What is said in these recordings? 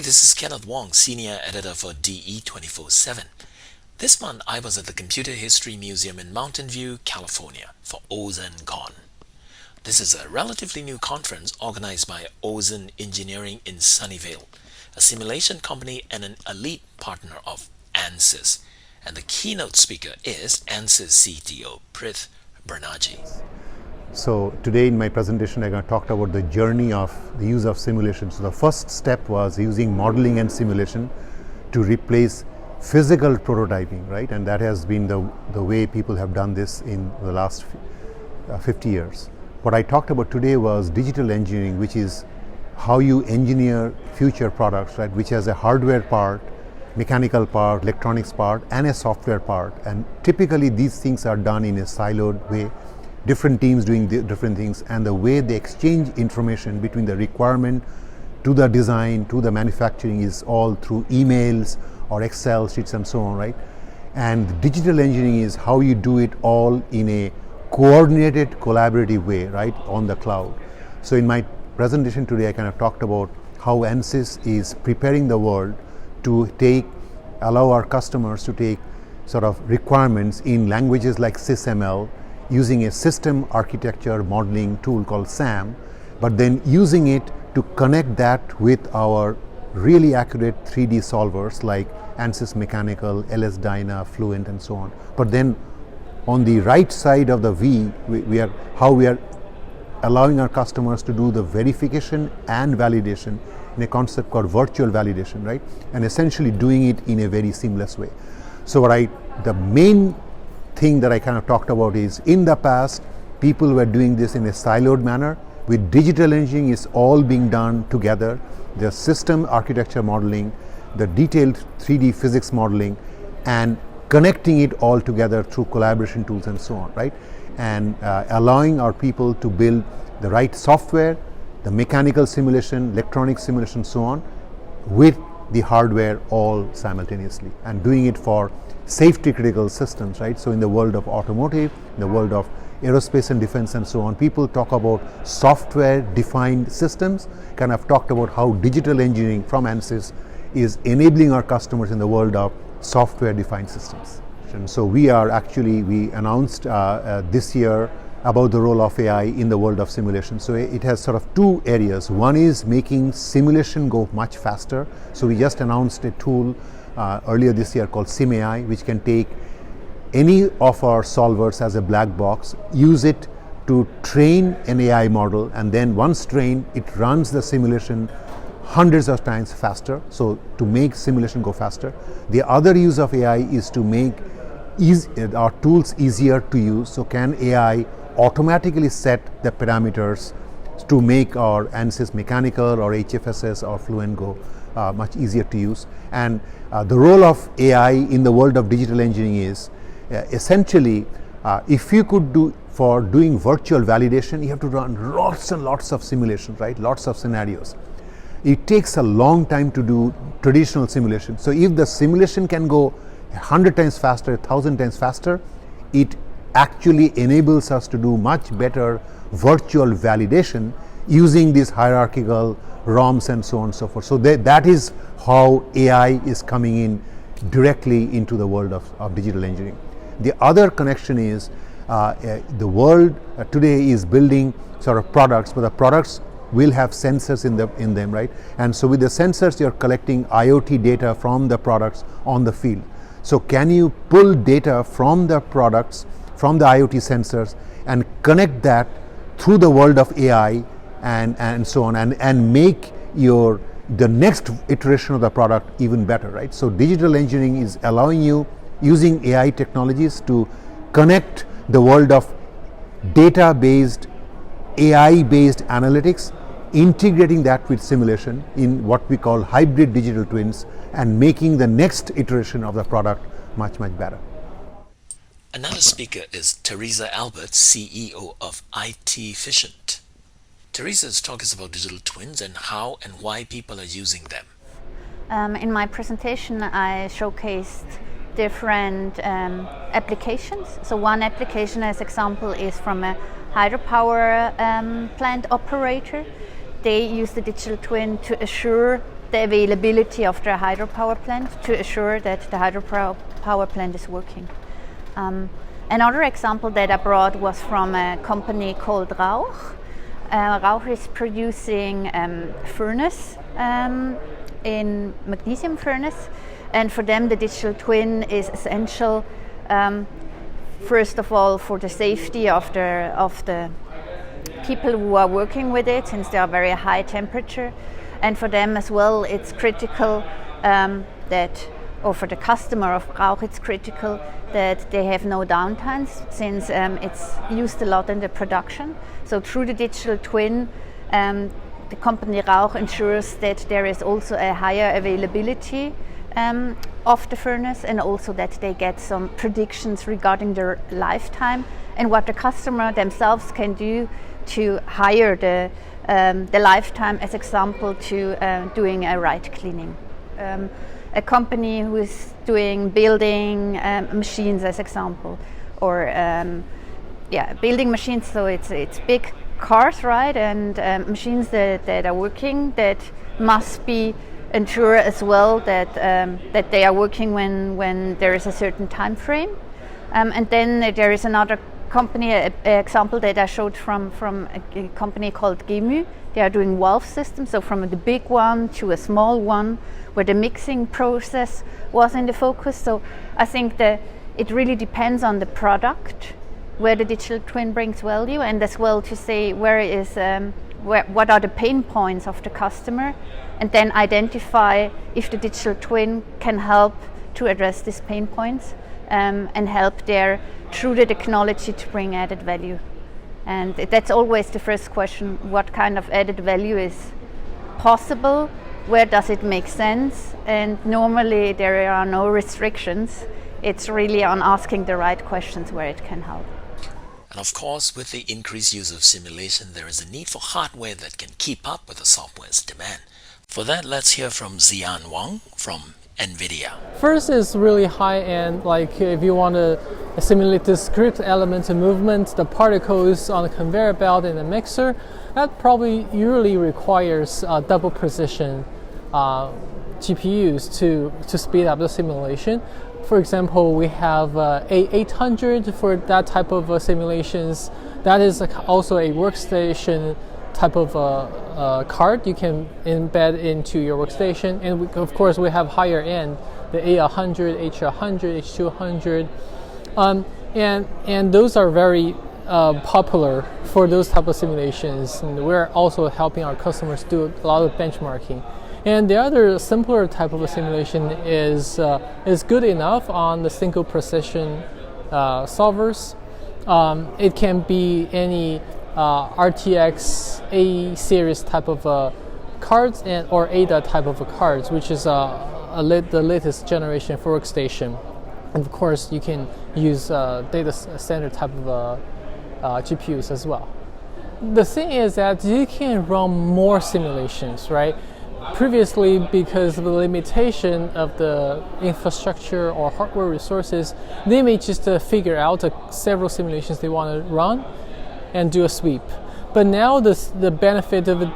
Hi, this is Kenneth Wong, Senior Editor for DE 24/7. This month I was at the Computer History Museum in Mountain View, California for OzenCon. This is a relatively new conference organized by Ozen Engineering in Sunnyvale, a simulation company and an elite partner of ANSYS. And the keynote speaker is ANSYS CTO Prith Banerjee. So today in my presentation I'm going to talk about the journey of the use of simulation. So the first step was using modeling and simulation to replace physical prototyping, right? And that has been the way people have done this in the last 50 years. What I talked about today was digital engineering, which is how you engineer future products, right? Which has a hardware part, mechanical part, electronics part, and a software part. And typically these things are done in a siloed way. Different teams doing different things, and the way they exchange information between the requirement to the design to the manufacturing is all through emails or Excel sheets and so on, right? And digital engineering is how you do it all in a coordinated, collaborative way, right, on the cloud. So in my presentation today, I kind of talked about how ANSYS is preparing the world to allow our customers to take sort of requirements in languages like SysML, using a system architecture modeling tool called SAM, but then using it to connect that with our really accurate 3D solvers like ANSYS Mechanical, LS-DYNA, Fluent, and so on. But then on the right side of the V, we are allowing our customers to do the verification and validation in a concept called virtual validation, right? And essentially doing it in a very seamless way. So the main thing that I kind of talked about is, in the past people were doing this in a siloed manner. With digital engineering, it's all being done together. The system architecture modeling, the detailed 3D physics modeling, and connecting it all together through collaboration tools and so on, right? And allowing our people to build the right software, the mechanical simulation, electronic simulation, so on, with the hardware all simultaneously, and doing it for safety critical systems, right? So in the world of automotive, in the world of aerospace and defense and so on, people talk about software defined systems. Kind of talked about how digital engineering from ANSYS is enabling our customers in the world of software defined systems. And so we announced this year about the role of AI in the world of simulation. So it has sort of two areas. One is making simulation go much faster. So we just announced a tool earlier this year called SimAI, which can take any of our solvers as a black box, use it to train an AI model, and then once trained, it runs the simulation hundreds of times faster, so to make simulation go faster. The other use of AI is to make our tools easier to use. So can AI automatically set the parameters to make our ANSYS Mechanical or HFSS or Fluent go much easier to use. And the role of AI in the world of digital engineering is essentially, if you could for doing virtual validation, you have to run lots and lots of simulations, right? Lots of scenarios. It takes a long time to do traditional simulation. So if the simulation can go 100 times faster, 1,000 times faster, it actually enables us to do much better virtual validation using these hierarchical ROMs and so on and so forth. So that is how AI is coming in directly into the world of digital engineering. The other connection is the world today is building sort of products, but the products will have sensors in them, right? And so with the sensors, you're collecting IoT data from the products on the field. So can you pull data from the products, from the IoT sensors, and connect that through the world of AI and so on, and make the next iteration of the product even better, right? So digital engineering is allowing you, using AI technologies, to connect the world of data-based, AI-based analytics, integrating that with simulation in what we call hybrid digital twins, and making the next iteration of the product much, much better. Another speaker is Teresa Albert, CEO of IT Efficient. Teresa's talk is about digital twins and how and why people are using them. In my presentation, I showcased different applications. So one application, as example, is from a hydropower plant operator. They use the digital twin to assure the availability of the hydropower plant to assure that the hydropower plant is working. Another example that I brought was from a company called Rauch. Rauch is producing furnace in magnesium furnace, and for them the digital twin is essential. First of all, for the safety of the people who are working with it, since they are very high temperature, and for them as well, it's critical or for the customer of Rauch, it's critical that they have no downtimes, since it's used a lot in the production. So through the digital twin, the company Rauch ensures that there is also a higher availability of the furnace, and also that they get some predictions regarding their lifetime and what the customer themselves can do to hire the lifetime, as example to doing a right cleaning. A company who is building machines, as example, or building machines. So it's big cars, right, and machines that are working, that must be ensure as well that they are working when there is a certain time frame. And then there is another company, an example that I showed from a company called Gemu. They are doing valve systems, so from the big one to a small one, where the mixing process was in the focus. So I think that it really depends on the product, where the digital twin brings value, and as well to say what are the pain points of the customer, and then identify if the digital twin can help to address these pain points, and help there through the technology to bring added value. And that's always the first question: what kind of added value is possible? Where does it make sense? And normally there are no restrictions. It's really on asking the right questions where it can help. And of course, with the increased use of simulation, there is a need for hardware that can keep up with the software's demand. For that, let's hear from Xian Wang from NVIDIA. First is really high-end, like if you want to simulate discrete elements and movements, the particles on the conveyor belt in the mixer, that probably usually requires double precision GPUs to speed up the simulation. For example, we have A800 for that type of simulations. That is also a workstation type of card you can embed into your workstation. And of course, we have higher end, the A100, H100, H200. And those are very popular for those type of simulations. And we're also helping our customers do a lot of benchmarking. And the other simpler type of a simulation is good enough on the single precision solvers. It can be any RTX A series type of cards or ADA type of cards, which is the latest generation for workstation. And of course, you can use data center type of GPUs as well. The thing is that you can run more simulations, right? Previously, because of the limitation of the infrastructure or hardware resources, they may just figure out several simulations they want to run and do a sweep. But now the benefit of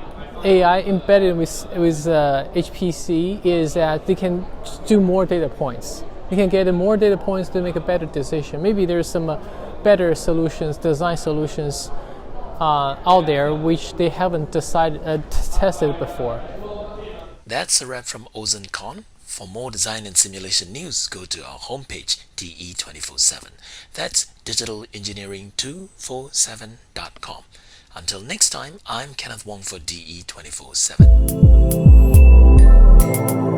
AI embedded with HPC is that they can do more data points. You can get more data points to make a better decision. Maybe there's some better solutions, design solutions out there which they haven't tested before. That's a wrap from OzenCon. For more design and simulation news, go to our homepage, DE247. That's digitalengineering247.com. Until next time, I'm Kenneth Wong for DE247.